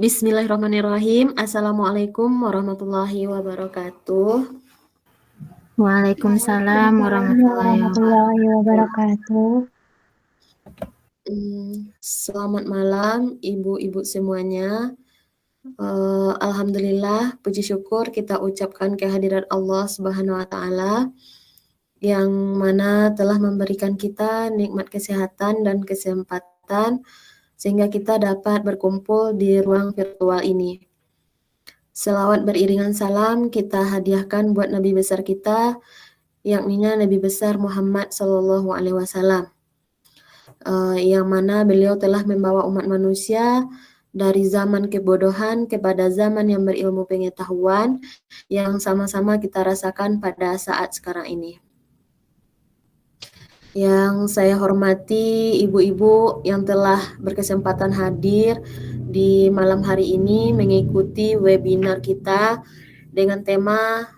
Bismillahirrahmanirrahim. Assalamualaikum warahmatullahi wabarakatuh. Waalaikumsalam warahmatullahi wabarakatuh. Selamat malam ibu-ibu semuanya. Alhamdulillah, puji syukur kita ucapkan kehadirat Allah Subhanahu wa Ta'ala yang mana telah memberikan kita nikmat kesehatan dan kesempatan sehingga kita dapat berkumpul di ruang virtual ini. Selawat beriringan salam kita hadiahkan buat Nabi besar kita, yakninya Nabi besar Muhammad Sallallahu Alaihi Wasallam, yang mana beliau telah membawa umat manusia dari zaman kebodohan kepada zaman yang berilmu pengetahuan yang sama-sama kita rasakan pada saat sekarang ini. Yang saya hormati ibu-ibu yang telah berkesempatan hadir di malam hari ini mengikuti webinar kita dengan tema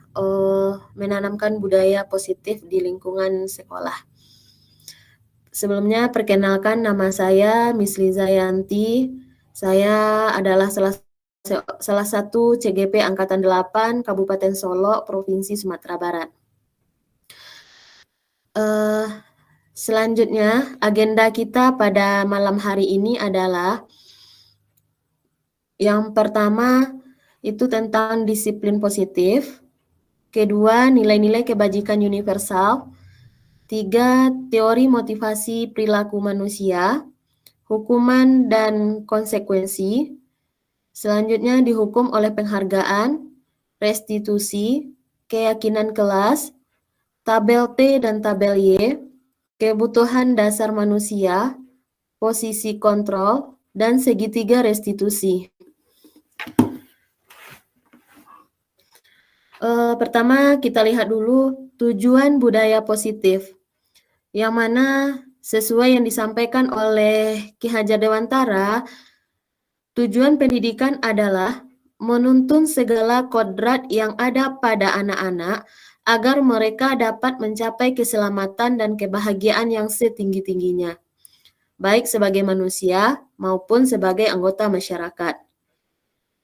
menanamkan budaya positif di lingkungan sekolah. Sebelumnya perkenalkan, nama saya Miss Liza Yanti. Saya adalah salah satu CGP Angkatan 8 Kabupaten Solok, Provinsi Sumatera Barat. Selanjutnya, agenda kita pada malam hari ini adalah yang pertama itu tentang disiplin positif, kedua nilai-nilai kebajikan universal, 3 teori motivasi perilaku manusia, hukuman dan konsekuensi, selanjutnya dihukum oleh penghargaan, restitusi, keyakinan kelas, tabel T dan tabel Y, kebutuhan dasar manusia, posisi kontrol, dan segitiga restitusi. Pertama kita lihat dulu tujuan budaya positif, yang mana sesuai yang disampaikan oleh Ki Hajar Dewantara, tujuan pendidikan adalah menuntun segala kodrat yang ada pada anak-anak agar mereka dapat mencapai keselamatan dan kebahagiaan yang setinggi-tingginya, baik sebagai manusia maupun sebagai anggota masyarakat.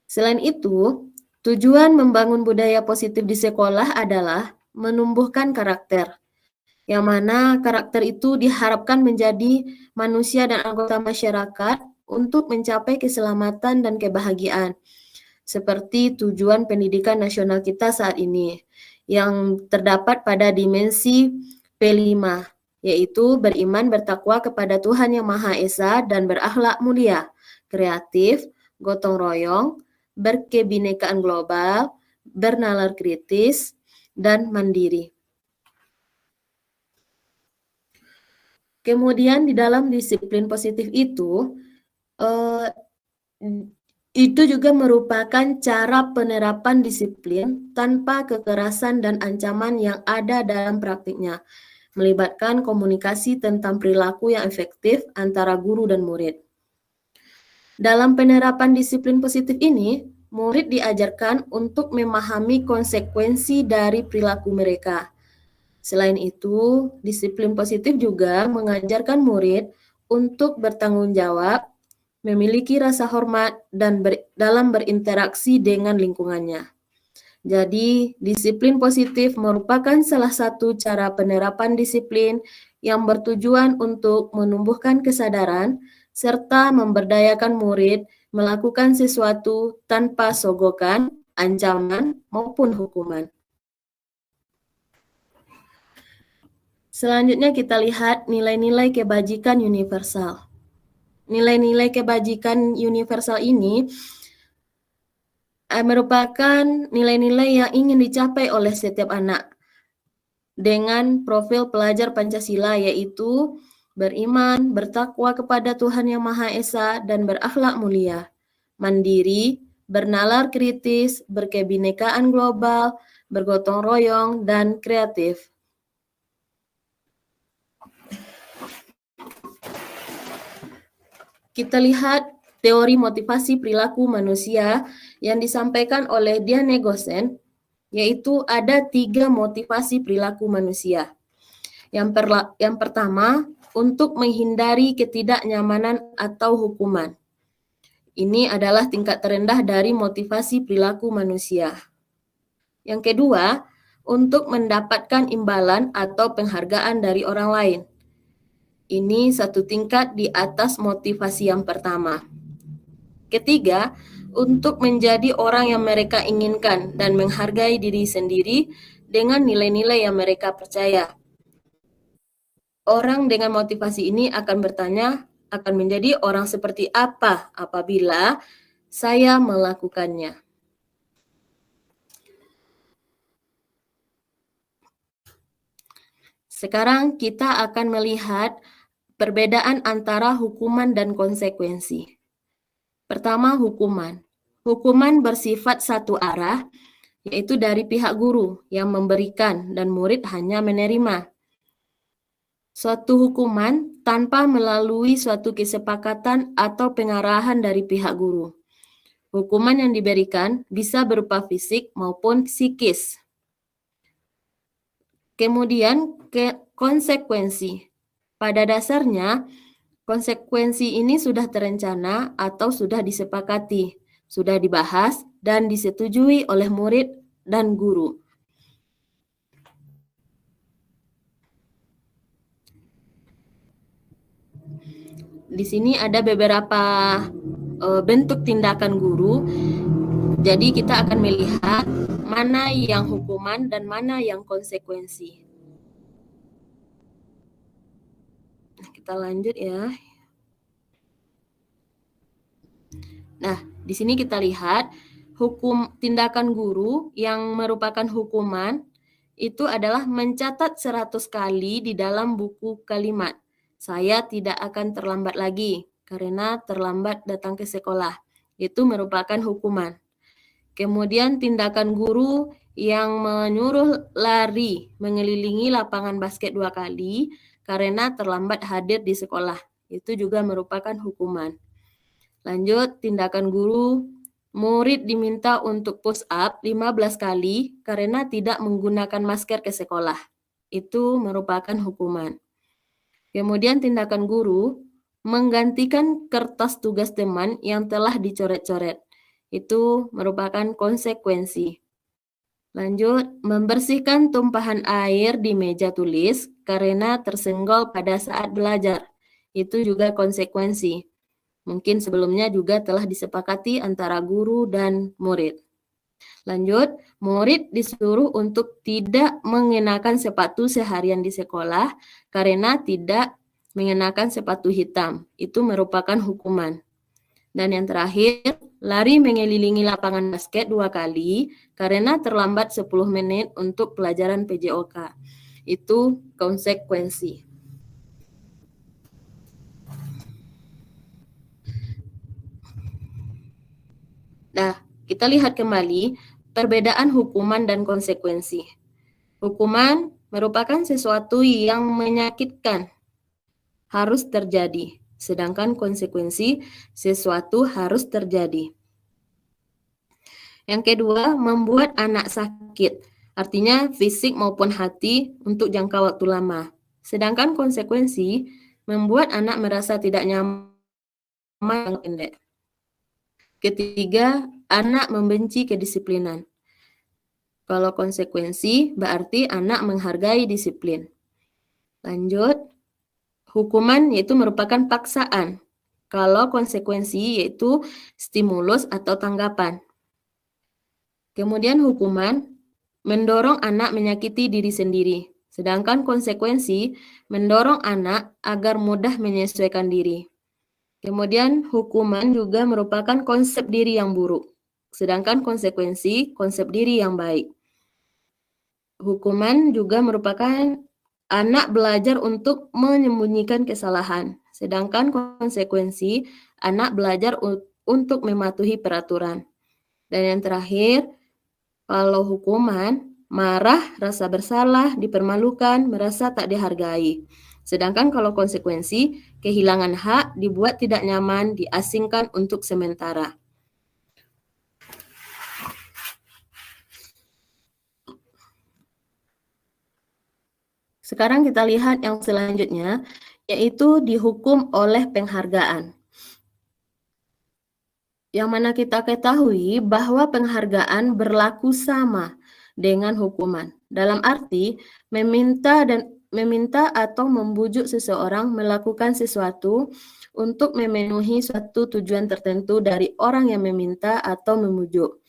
Selain itu, tujuan membangun budaya positif di sekolah adalah menumbuhkan karakter, yang mana karakter itu diharapkan menjadi manusia dan anggota masyarakat untuk mencapai keselamatan dan kebahagiaan, seperti tujuan pendidikan nasional kita saat ini, yang terdapat pada dimensi P5, yaitu beriman bertakwa kepada Tuhan Yang Maha Esa dan berakhlak mulia, kreatif, gotong royong, berkebinekaan global, bernalar kritis, dan mandiri. Kemudian di dalam disiplin positif itu juga merupakan cara penerapan disiplin tanpa kekerasan dan ancaman yang ada dalam praktiknya, melibatkan komunikasi tentang perilaku yang efektif antara guru dan murid. Dalam penerapan disiplin positif ini, murid diajarkan untuk memahami konsekuensi dari perilaku mereka. Selain itu, disiplin positif juga mengajarkan murid untuk bertanggung jawab, memiliki rasa hormat, dan dalam berinteraksi dengan lingkungannya. Jadi, disiplin positif merupakan salah satu cara penerapan disiplin yang bertujuan untuk menumbuhkan kesadaran serta memberdayakan murid melakukan sesuatu tanpa sogokan, ancaman, maupun hukuman. Selanjutnya kita lihat nilai-nilai kebajikan universal. Nilai-nilai kebajikan universal ini merupakan nilai-nilai yang ingin dicapai oleh setiap anak dengan profil pelajar Pancasila, yaitu beriman, bertakwa kepada Tuhan Yang Maha Esa, dan berakhlak mulia, mandiri, bernalar kritis, berkebinekaan global, bergotong royong, dan kreatif. Kita lihat teori motivasi perilaku manusia yang disampaikan oleh Diane Gosen, yaitu ada 3 motivasi perilaku manusia. Yang pertama, untuk menghindari ketidaknyamanan atau hukuman. Ini adalah tingkat terendah dari motivasi perilaku manusia. Yang kedua, untuk mendapatkan imbalan atau penghargaan dari orang lain. Ini satu tingkat di atas motivasi yang pertama. Ketiga, untuk menjadi orang yang mereka inginkan dan menghargai diri sendiri dengan nilai-nilai yang mereka percaya. Orang dengan motivasi ini akan bertanya, akan menjadi orang seperti apa apabila saya melakukannya. Sekarang kita akan melihat perbedaan antara hukuman dan konsekuensi. Pertama, hukuman. Hukuman bersifat satu arah, yaitu dari pihak guru yang memberikan dan murid hanya menerima. Suatu hukuman tanpa melalui suatu kesepakatan atau pengarahan dari pihak guru. Hukuman yang diberikan bisa berupa fisik maupun psikis. Kemudian konsekuensi. Pada dasarnya, konsekuensi ini sudah terencana atau sudah disepakati, sudah dibahas dan disetujui oleh murid dan guru. Di sini ada beberapa bentuk tindakan guru. Jadi kita akan melihat mana yang hukuman dan mana yang konsekuensi. Kita lanjut ya. Nah, di sini kita lihat tindakan guru yang merupakan hukuman itu adalah mencatat 100 kali di dalam buku kalimat. Saya tidak akan terlambat lagi karena terlambat datang ke sekolah. Itu merupakan hukuman. Kemudian tindakan guru yang menyuruh lari mengelilingi lapangan basket 2 kali karena terlambat hadir di sekolah. Itu juga merupakan hukuman. Lanjut, tindakan guru, murid diminta untuk push up 15 kali karena tidak menggunakan masker ke sekolah. Itu merupakan hukuman. Kemudian tindakan guru, menggantikan kertas tugas teman yang telah dicoret-coret. Itu merupakan konsekuensi. Lanjut, membersihkan tumpahan air di meja tulis karena tersenggol pada saat belajar. Itu juga konsekuensi. Mungkin sebelumnya juga telah disepakati antara guru dan murid. Lanjut, murid disuruh untuk tidak mengenakan sepatu seharian di sekolah karena tidak mengenakan sepatu hitam. Itu merupakan hukuman. Dan yang terakhir, lari mengelilingi lapangan basket 2 kali karena terlambat 10 menit untuk pelajaran PJOK. Itu konsekuensi. Nah, kita lihat kembali perbedaan hukuman dan konsekuensi. Hukuman merupakan sesuatu yang menyakitkan, harus terjadi. Sedangkan konsekuensi, sesuatu harus terjadi. Yang kedua, membuat anak sakit. Artinya fisik maupun hati untuk jangka waktu lama. Sedangkan konsekuensi, membuat anak merasa tidak nyaman yang pendek. Ketiga, anak membenci kedisiplinan. Kalau konsekuensi, berarti anak menghargai disiplin. Lanjut, hukuman yaitu merupakan paksaan. Kalau konsekuensi yaitu stimulus atau tanggapan. Kemudian hukuman mendorong anak menyakiti diri sendiri. Sedangkan konsekuensi mendorong anak agar mudah menyesuaikan diri. Kemudian hukuman juga merupakan konsep diri yang buruk. Sedangkan konsekuensi konsep diri yang baik. Hukuman juga merupakan anak belajar untuk menyembunyikan kesalahan, sedangkan konsekuensi anak belajar untuk mematuhi peraturan. Dan yang terakhir, kalau hukuman, marah, rasa bersalah, dipermalukan, merasa tak dihargai. Sedangkan kalau konsekuensi, kehilangan hak, dibuat tidak nyaman, diasingkan untuk sementara. Sekarang kita lihat yang selanjutnya, yaitu dihukum oleh penghargaan. Yang mana kita ketahui bahwa penghargaan berlaku sama dengan hukuman. Dalam arti, meminta atau membujuk seseorang melakukan sesuatu untuk memenuhi suatu tujuan tertentu dari orang yang meminta atau membujuk.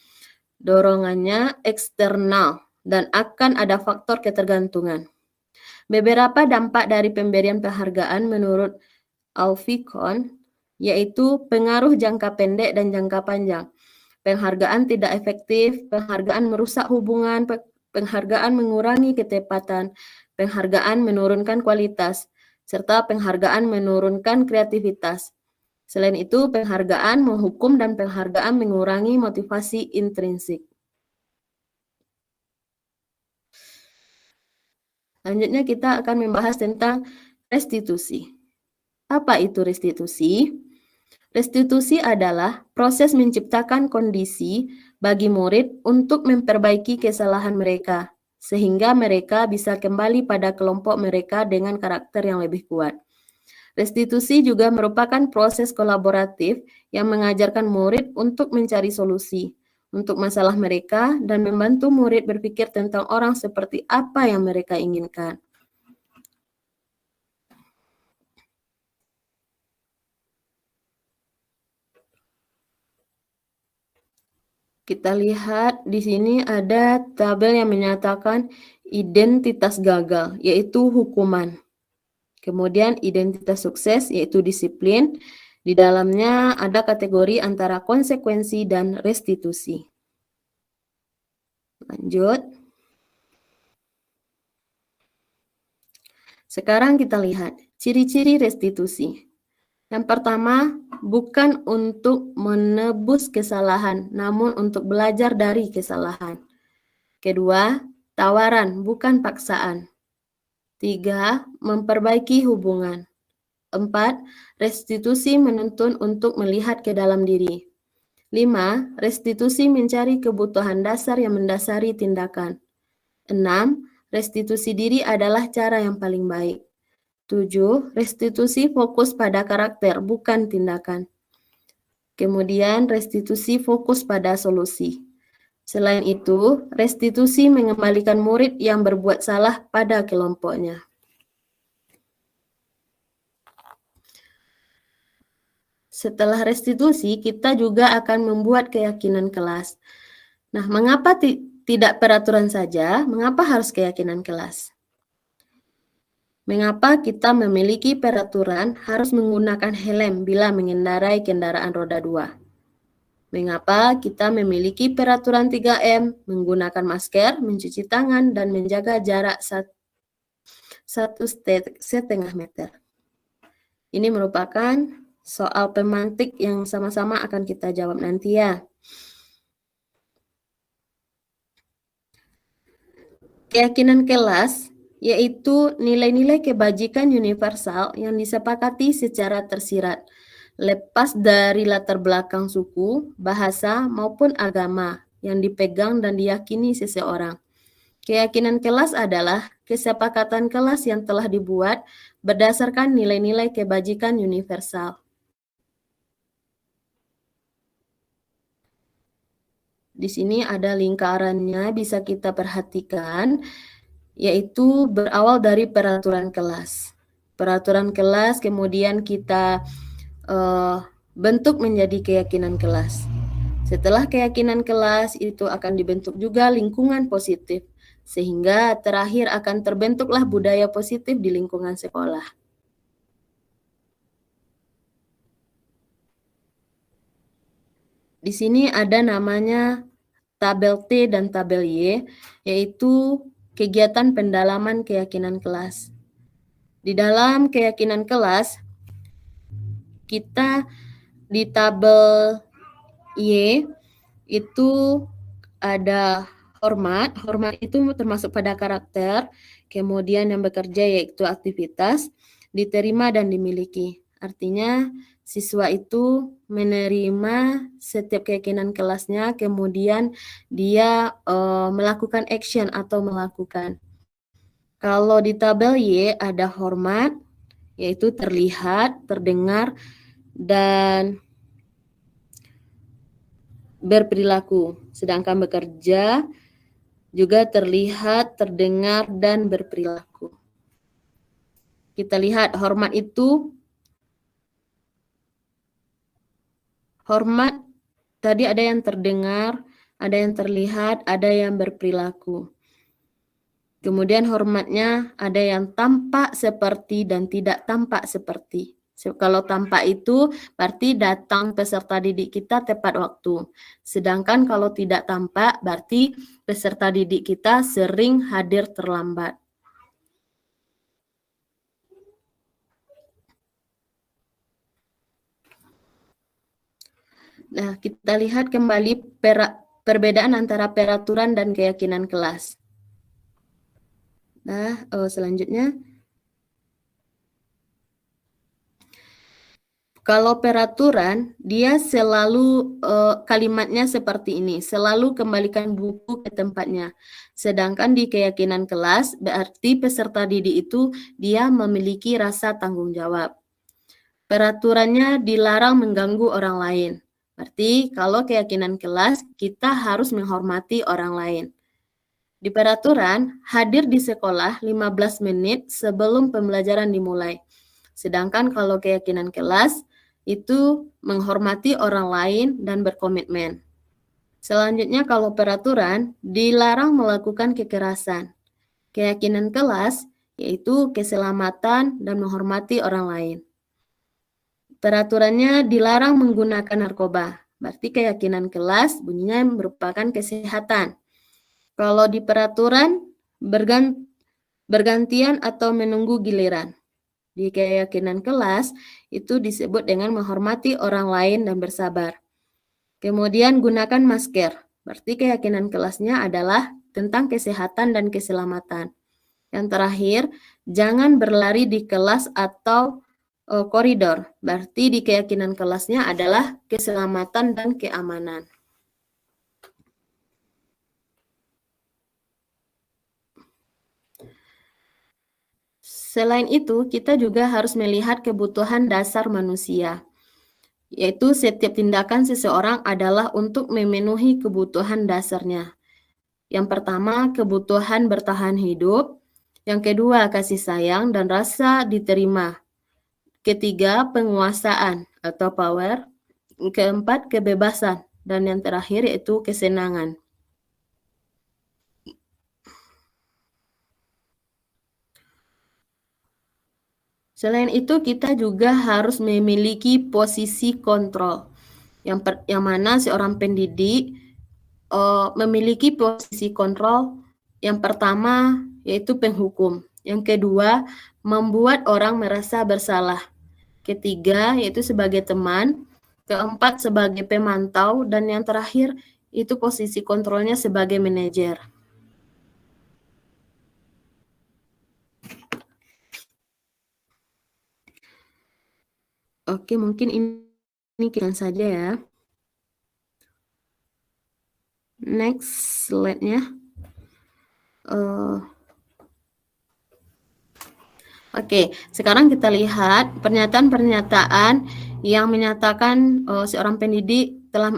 Dorongannya eksternal dan akan ada faktor ketergantungan. Beberapa dampak dari pemberian penghargaan menurut Alficon yaitu pengaruh jangka pendek dan jangka panjang. Penghargaan tidak efektif, penghargaan merusak hubungan, penghargaan mengurangi ketepatan, penghargaan menurunkan kualitas, serta penghargaan menurunkan kreativitas. Selain itu, penghargaan menghukum dan penghargaan mengurangi motivasi intrinsik. Selanjutnya kita akan membahas tentang restitusi. Apa itu restitusi? Restitusi adalah proses menciptakan kondisi bagi murid untuk memperbaiki kesalahan mereka, sehingga mereka bisa kembali pada kelompok mereka dengan karakter yang lebih kuat. Restitusi juga merupakan proses kolaboratif yang mengajarkan murid untuk mencari solusi untuk masalah mereka dan membantu murid berpikir tentang orang seperti apa yang mereka inginkan. Kita lihat di sini ada tabel yang menyatakan identitas gagal, yaitu hukuman. Kemudian identitas sukses, yaitu disiplin. Di dalamnya ada kategori antara konsekuensi dan restitusi. Lanjut. Sekarang kita lihat ciri-ciri restitusi. Yang pertama, bukan untuk menebus kesalahan, namun untuk belajar dari kesalahan. Kedua, tawaran, bukan paksaan. 3, memperbaiki hubungan. 4, restitusi menuntun untuk melihat ke dalam diri. 5, restitusi mencari kebutuhan dasar yang mendasari tindakan. 6, restitusi diri adalah cara yang paling baik. 7, restitusi fokus pada karakter, bukan tindakan. Kemudian restitusi fokus pada solusi. Selain itu, restitusi mengembalikan murid yang berbuat salah pada kelompoknya. Setelah restitusi, kita juga akan membuat keyakinan kelas. Nah, mengapa tidak peraturan saja? Mengapa harus keyakinan kelas? Mengapa kita memiliki peraturan harus menggunakan helm bila mengendarai kendaraan roda 2? Mengapa kita memiliki peraturan 3M, menggunakan masker, mencuci tangan, dan menjaga jarak 1,5 meter? Ini merupakan soal pemantik yang sama-sama akan kita jawab nanti ya. Keyakinan kelas yaitu nilai-nilai kebajikan universal yang disepakati secara tersirat, lepas dari latar belakang suku, bahasa, maupun agama yang dipegang dan diyakini seseorang. Keyakinan kelas adalah kesepakatan kelas yang telah dibuat berdasarkan nilai-nilai kebajikan universal. Di sini ada lingkarannya, bisa kita perhatikan, yaitu berawal dari peraturan kelas. Peraturan kelas kemudian kita bentuk menjadi keyakinan kelas. Setelah keyakinan kelas itu akan dibentuk juga lingkungan positif, sehingga terakhir akan terbentuklah budaya positif di lingkungan sekolah. Di sini ada namanya tabel T dan tabel Y, yaitu kegiatan pendalaman keyakinan kelas. Di dalam keyakinan kelas, kita di tabel Y itu ada hormat. Hormat itu termasuk pada karakter, kemudian yang bekerja yaitu aktivitas, diterima dan dimiliki. Artinya siswa itu menerima setiap keyakinan kelasnya, kemudian dia melakukan action atau melakukan. Kalau di tabel Y ada hormat, yaitu terlihat, terdengar, dan berperilaku. Sedangkan bekerja juga terlihat, terdengar, dan berperilaku. Kita lihat hormat itu, hormat tadi ada yang terdengar, ada yang terlihat, ada yang berperilaku. Kemudian hormatnya ada yang tampak seperti dan tidak tampak seperti. Kalau tampak itu berarti datang peserta didik kita tepat waktu. Sedangkan kalau tidak tampak berarti peserta didik kita sering hadir terlambat. Nah, kita lihat kembali perbedaan antara peraturan dan keyakinan kelas. Nah, selanjutnya. Kalau peraturan, dia selalu kalimatnya seperti ini, selalu kembalikan buku ke tempatnya. Sedangkan di keyakinan kelas, berarti peserta didik itu dia memiliki rasa tanggung jawab. Peraturannya dilarang mengganggu orang lain. Berarti kalau keyakinan kelas, kita harus menghormati orang lain. Di peraturan, hadir di sekolah 15 menit sebelum pembelajaran dimulai. Sedangkan kalau keyakinan kelas, itu menghormati orang lain dan berkomitmen. Selanjutnya kalau peraturan, dilarang melakukan kekerasan. Keyakinan kelas, yaitu keselamatan dan menghormati orang lain. Peraturannya dilarang menggunakan narkoba. Berarti keyakinan kelas bunyinya merupakan kesehatan. Kalau di peraturan, bergantian atau menunggu giliran. Di keyakinan kelas, itu disebut dengan menghormati orang lain dan bersabar. Kemudian gunakan masker. Berarti keyakinan kelasnya adalah tentang kesehatan dan keselamatan. Yang terakhir, jangan berlari di kelas atau koridor. Berarti di keyakinan kelasnya adalah keselamatan dan keamanan. Selain itu, kita juga harus melihat kebutuhan dasar manusia, yaitu setiap tindakan seseorang adalah untuk memenuhi kebutuhan dasarnya. Yang pertama, kebutuhan bertahan hidup. Yang kedua, kasih sayang dan rasa diterima. Ketiga, penguasaan atau power. Keempat, kebebasan. Dan yang terakhir yaitu kesenangan. Selain itu, kita juga harus memiliki posisi kontrol, yang mana seorang pendidik memiliki posisi kontrol. Yang pertama yaitu penghukum, yang kedua membuat orang merasa bersalah, ketiga yaitu sebagai teman, keempat sebagai pemantau, dan yang terakhir itu posisi kontrolnya sebagai manajer. Oke, mungkin ini kita saja ya. Next slide-nya. Oke, sekarang kita lihat pernyataan-pernyataan yang menyatakan seorang pendidik telah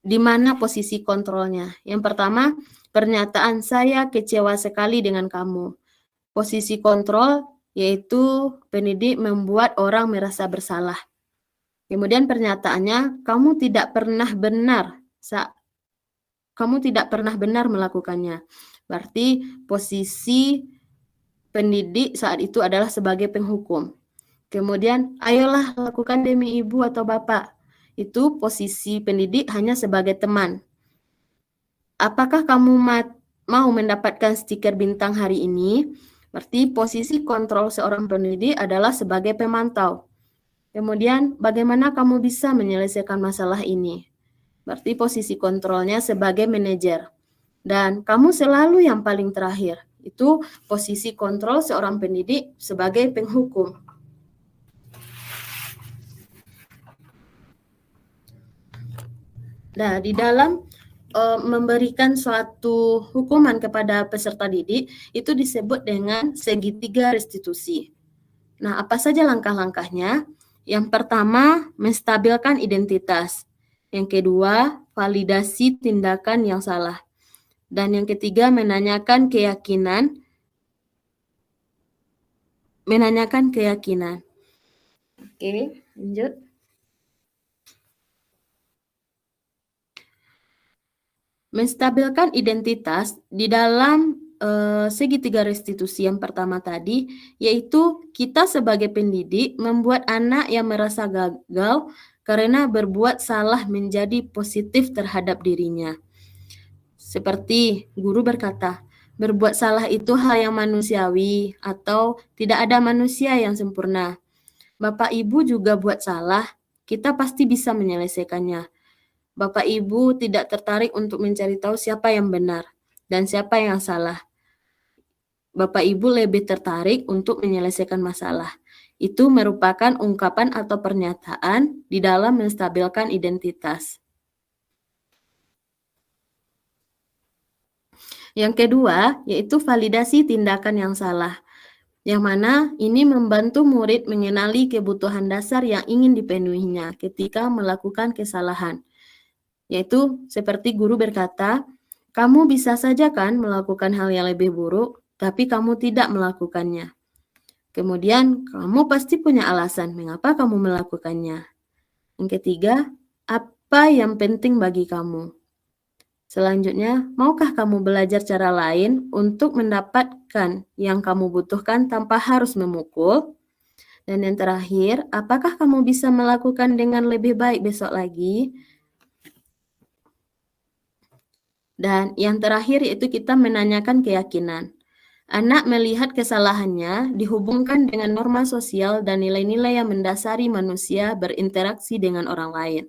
di mana posisi kontrolnya. Yang pertama, pernyataan saya kecewa sekali dengan kamu. Posisi kontrol yaitu pendidik membuat orang merasa bersalah. Kemudian pernyataannya, kamu tidak pernah benar melakukannya. Berarti posisi pendidik saat itu adalah sebagai penghukum. Kemudian, ayolah lakukan demi ibu atau bapak. Itu posisi pendidik hanya sebagai teman. Apakah kamu mau mendapatkan stiker bintang hari ini? Berarti posisi kontrol seorang pendidik adalah sebagai pemantau. Kemudian, bagaimana kamu bisa menyelesaikan masalah ini? Berarti posisi kontrolnya sebagai manajer. Dan kamu selalu yang paling terakhir. Itu posisi kontrol seorang pendidik sebagai penghukum. Nah, di dalam memberikan suatu hukuman kepada peserta didik, itu disebut dengan segitiga restitusi. Nah, apa saja langkah-langkahnya? Yang pertama, menstabilkan identitas. Yang kedua, validasi tindakan yang salah. Dan yang ketiga, menanyakan keyakinan. Oke, lanjut. Menstabilkan identitas di dalam segitiga restitusi yang pertama tadi, yaitu kita sebagai pendidik membuat anak yang merasa gagal karena berbuat salah menjadi positif terhadap dirinya. Seperti guru berkata, berbuat salah itu hal yang manusiawi atau tidak ada manusia yang sempurna. Bapak Ibu juga buat salah, kita pasti bisa menyelesaikannya. Bapak Ibu tidak tertarik untuk mencari tahu siapa yang benar dan siapa yang salah. Bapak Ibu lebih tertarik untuk menyelesaikan masalah. Itu merupakan ungkapan atau pernyataan di dalam menstabilkan identitas. Yang kedua, yaitu validasi tindakan yang salah. Yang mana ini membantu murid mengenali kebutuhan dasar yang ingin dipenuhinya ketika melakukan kesalahan. Yaitu seperti guru berkata, kamu bisa saja kan melakukan hal yang lebih buruk, tapi kamu tidak melakukannya. Kemudian, kamu pasti punya alasan mengapa kamu melakukannya. Yang ketiga, apa yang penting bagi kamu? Selanjutnya, maukah kamu belajar cara lain untuk mendapatkan yang kamu butuhkan tanpa harus memukul? Dan yang terakhir, apakah kamu bisa melakukan dengan lebih baik besok lagi? Dan yang terakhir yaitu kita menanyakan keyakinan. Anak melihat kesalahannya dihubungkan dengan norma sosial dan nilai-nilai yang mendasari manusia berinteraksi dengan orang lain.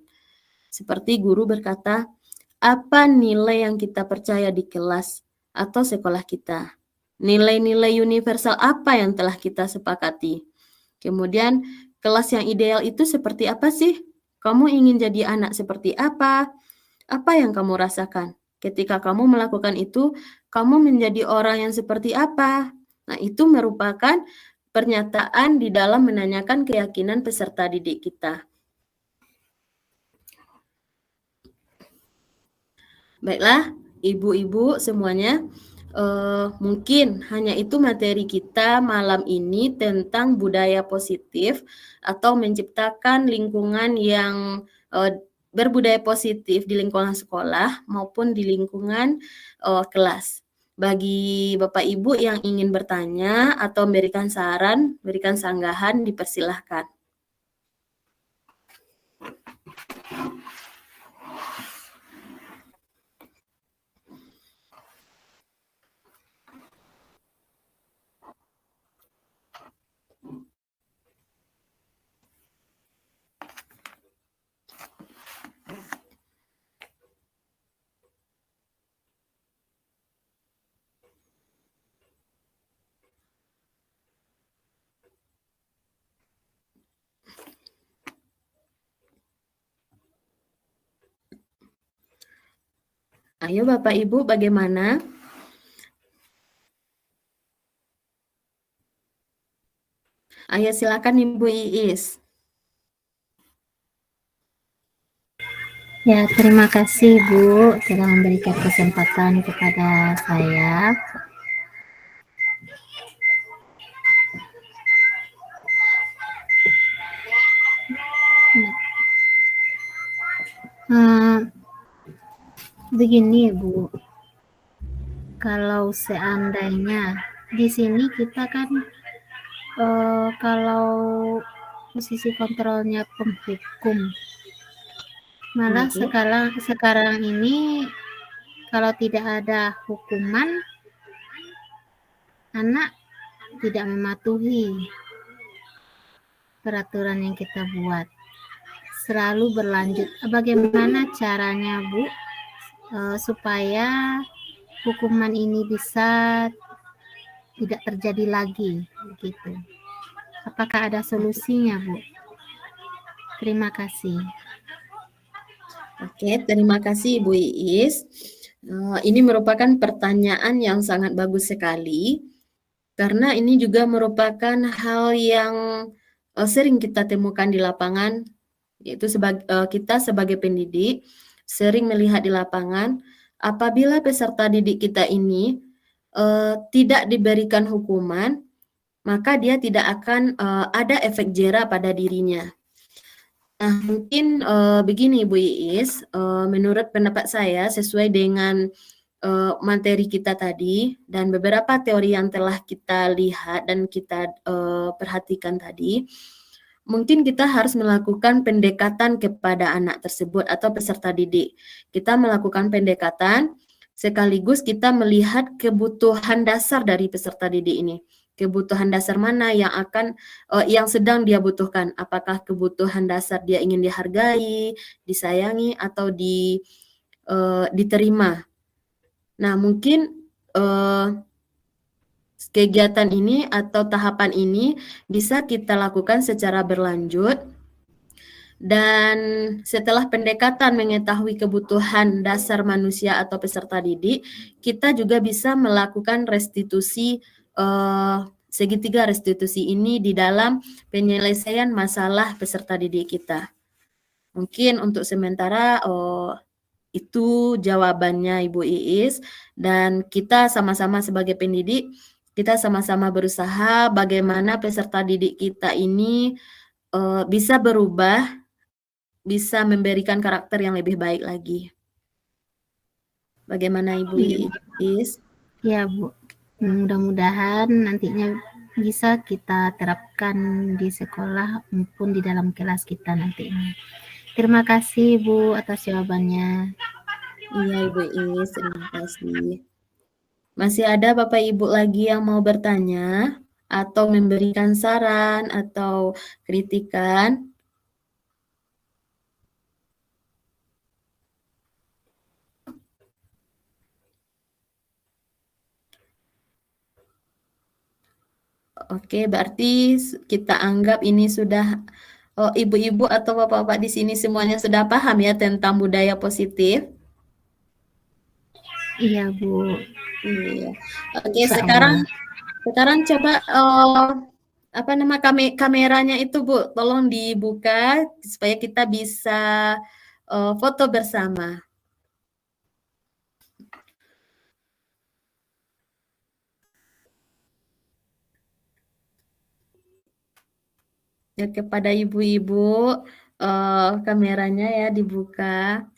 Seperti guru berkata, apa nilai yang kita percaya di kelas atau sekolah kita? Nilai-nilai universal apa yang telah kita sepakati? Kemudian, kelas yang ideal itu seperti apa sih? Kamu ingin jadi anak seperti apa? Apa yang kamu rasakan? Ketika kamu melakukan itu, kamu menjadi orang yang seperti apa? Nah, itu merupakan pernyataan di dalam menanyakan keyakinan peserta didik kita. Baiklah, ibu-ibu semuanya, mungkin hanya itu materi kita malam ini tentang budaya positif atau menciptakan lingkungan yang berbudaya positif di lingkungan sekolah maupun di lingkungan kelas. Bagi Bapak Ibu yang ingin bertanya atau memberikan saran, berikan sanggahan, dipersilahkan. Ayo Bapak Ibu, bagaimana? Ayo silakan Ibu Iis. Ya, terima kasih Bu telah memberikan kesempatan kepada saya. Begini Bu, kalau seandainya di sini kita kan kalau posisi kontrolnya penghukum, malah sekarang ini kalau tidak ada hukuman, anak tidak mematuhi peraturan yang kita buat, selalu berlanjut. Bagaimana caranya Bu supaya hukuman ini bisa tidak terjadi lagi begitu? Apakah ada solusinya Bu? Terima kasih. Oke, terima kasih Ibu Iis. Ini merupakan pertanyaan yang sangat bagus sekali, karena ini juga merupakan hal yang sering kita temukan di lapangan, yaitu kita sebagai pendidik sering melihat di lapangan apabila peserta didik kita ini tidak diberikan hukuman, maka dia tidak akan ada efek jera pada dirinya. Nah, mungkin begini Bu Iis, menurut pendapat saya sesuai dengan materi kita tadi dan beberapa teori yang telah kita lihat dan kita perhatikan tadi, mungkin kita harus melakukan pendekatan kepada anak tersebut atau peserta didik. Kita melakukan pendekatan sekaligus kita melihat kebutuhan dasar dari peserta didik ini. Kebutuhan dasar mana yang sedang dia butuhkan? Apakah kebutuhan dasar dia ingin dihargai, disayangi, atau diterima? Nah, mungkin kegiatan ini atau tahapan ini bisa kita lakukan secara berlanjut, dan setelah pendekatan mengetahui kebutuhan dasar manusia atau peserta didik, kita juga bisa melakukan restitusi segitiga restitusi ini di dalam penyelesaian masalah peserta didik kita. Mungkin untuk sementara itu jawabannya Ibu Iis, dan kita sama-sama sebagai pendidik, kita sama-sama berusaha bagaimana peserta didik kita ini bisa berubah, bisa memberikan karakter yang lebih baik lagi. Bagaimana Ibu Iis? Ya Bu, mudah-mudahan nantinya bisa kita terapkan di sekolah maupun di dalam kelas kita nantinya. Terima kasih Bu atas jawabannya. Iya Ibu Iis, terima kasih. Masih ada Bapak Ibu lagi yang mau bertanya atau memberikan saran atau kritikan? Oke, berarti kita anggap ini sudah ibu-ibu atau bapak-bapak di sini semuanya sudah paham ya tentang budaya positif. Iya Bu. Iya. Oke, sekarang coba kameranya itu Bu, tolong dibuka supaya kita bisa foto bersama. Ya, kepada ibu-ibu kameranya ya dibuka.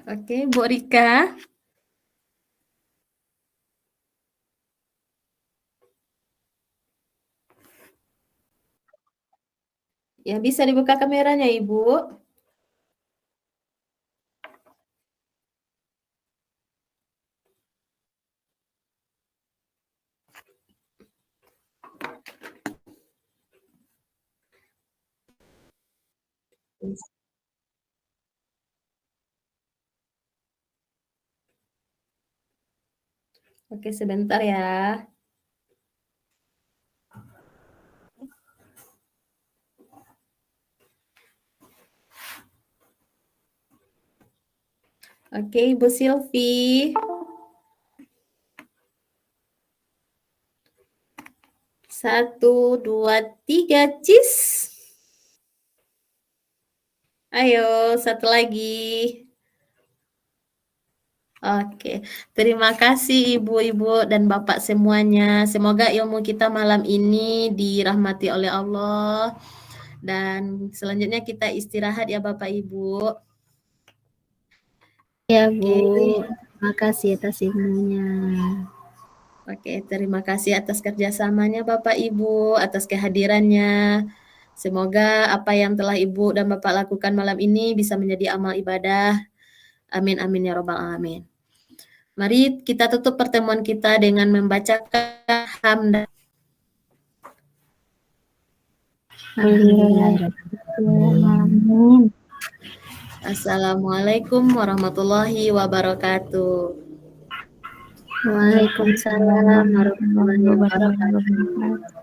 Oke, Bu Rika. Ya, bisa dibuka kameranya, Ibu. Oke, sebentar ya. Oke, Ibu Silvi. 1, 2, 3, cheese. Ayo, satu lagi. Oke, terima kasih Ibu-ibu dan Bapak semuanya. Semoga ilmu kita malam ini dirahmati oleh Allah. Dan selanjutnya kita istirahat ya Bapak Ibu. Ya Bu, Oke. terima kasih atas ilmunya. Oke, terima kasih atas kerjasamanya Bapak Ibu, atas kehadirannya. Semoga apa yang telah Ibu dan Bapak lakukan malam ini bisa menjadi amal ibadah. Amin, amin ya robbal alamin. Mari kita tutup pertemuan kita dengan membacakan hamdan. Alhamdulillah. Assalamualaikum warahmatullahi wabarakatuh. Waalaikumsalam warahmatullahi wabarakatuh.